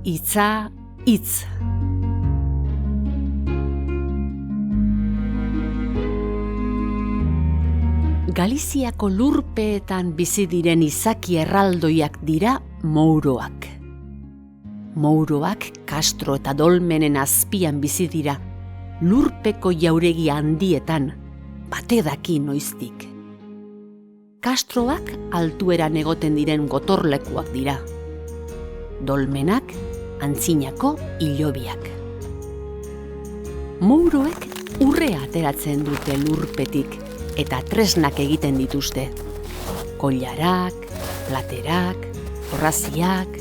Hitza, hitz. Galiziako lurpeetan bizi diren izaki erraldoiak dira mouroak. Mouroak Kastro eta Dolmenen azpian bizi dira, lurpeko jauregi handietan, bate daki noiztik. Kastroak altueran egoten diren gotorlekuak dira. Dolmenak antzinako hilobiak. Mouroek urrea ateratzen dute lurpetik eta tresnak egiten dituzte. Kollarak, platerak, orraziak.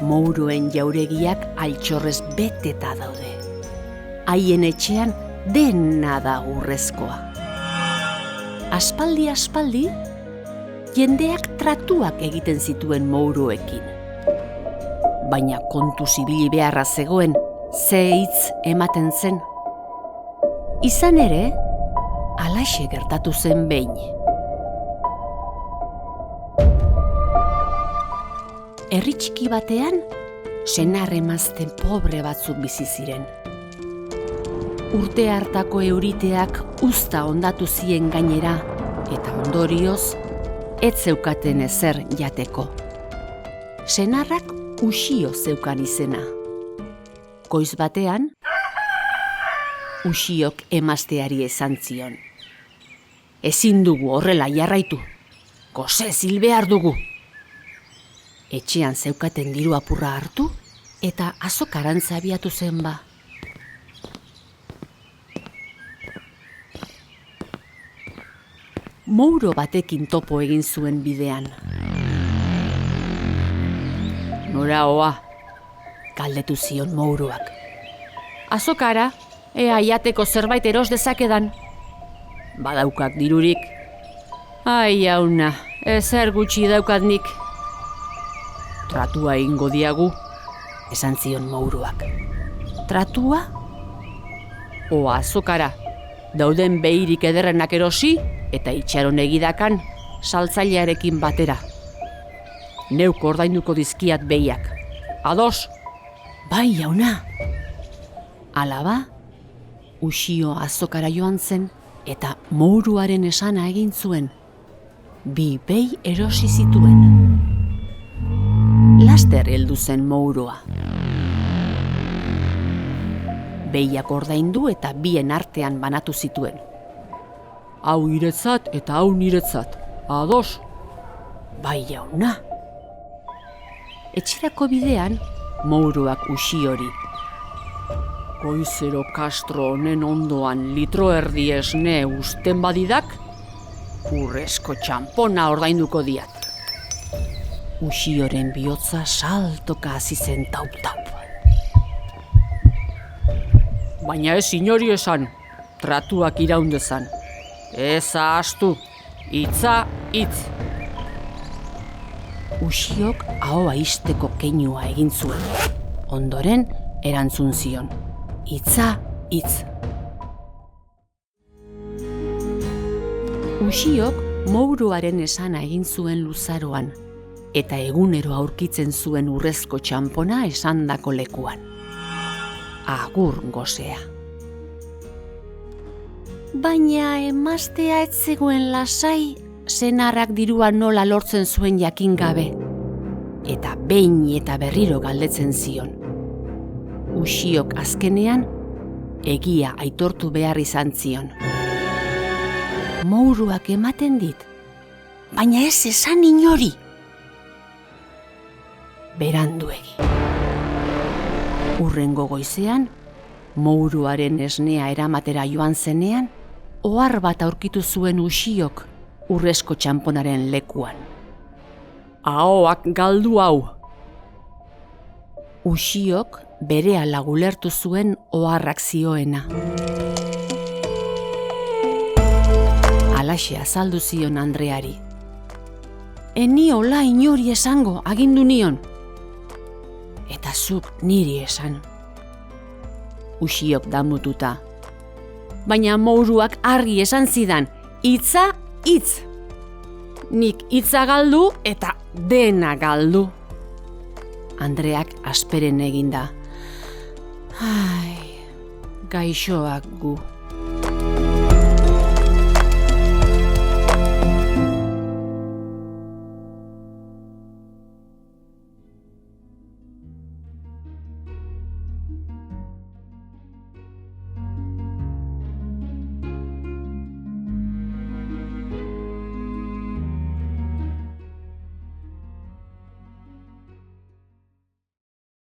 Mouroen jauregiak altxorrez beteta daude. Haien etxean dena da urrezkoa. Aspaldi, jendeak tratuak egiten zituen mouroekin. Baina kontuz ibili beharra zegoen, ze hitz ematen zen. Izan ere, halaxe gertatu zen behin. Herri txiki batean, senar emazte pobre batzuk bizi ziren. Urte hartako euriteak uzta hondatu zien gainera, eta ondorioz, ez zeukaten ezer jateko. Senarrak Uxio zeukan izena. Goiz batean, Uxiok emazteari esan zion. Ezin dugu horrela jarraitu, gose hil behar dugu. Etxean zeukaten diru apurra hartu eta azokarantza abiatu zen ba. Mouro batekin topo egin zuen bidean. Nora hoa, galdetu zion Mouroak. Azokara, ea jateko zerbait eros dezakedan. Badaukak dirurik. Ai, jauna, ezer gutxi daukat nik. Tratua egingo diagu, esan zion Mouroak. Tratua? Oa azokara, dauden behirik ederrenak erosi eta itxaron egidakan saltzailearekin batera. Neuk ordainduko dizkiat behiak. Ados? Bai, jauna. Alaba, Uxio azokara joan zen eta Mouroaren esana egin zuen. 2 behi erosi zituen. Laster heldu zen Mouroa. Behiak ordaindu eta bien artean banatu zituen. Hau iretzat eta hau niretzat. Ados? Bai, jauna. Etxerako bidean, Mouroak Uxiori. Goizero Kastro honen ondoan litro erdi esne usten badidak, urrezko txanpona ordainduko diat. Uxioren bihotza saltoka hasi zen taup-taup. Baina ez inori esan, tratuak iraundezan. Ez ahastu, hitza hitz. Uxiok ahoa ixteko keinua egin zuen. Ondoren erantzun zion. Hitza hitz. Uxiok Mouroaren esana egin zuen luzaroan, eta egunero aurkitzen zuen urrezko txanpona esandako lekuan. Agur gosea. Baina emaztea ez zegoen lasai, senarrak dirua nola lortzen zuen jakin gabe. Eta behin eta berriro galdetzen zion. Uxiok azkenean, egia aitortu behar izan zion. Mouroak ematen dit, baina ez esan inori. Beranduegi. Hurrengo goizean, Mouroaren esnea eramatera joan zenean, ohar bat aurkitu zuen Uxiok urrezko txanponaren lekuan. Ahoak galdu hau. Uxiok berehala ulertu zuen oharrak zioena. Halaxe azaldu zion Andreari. Eniola inori esango, agindu nion. Eta zuk niri esan. Uxiok damututa. Baina Mouroak argi esan zidan, hitza hitz. Nik hitza galdu eta dena galdu. Andreak asperen eginda. Ai, gaixoak gu.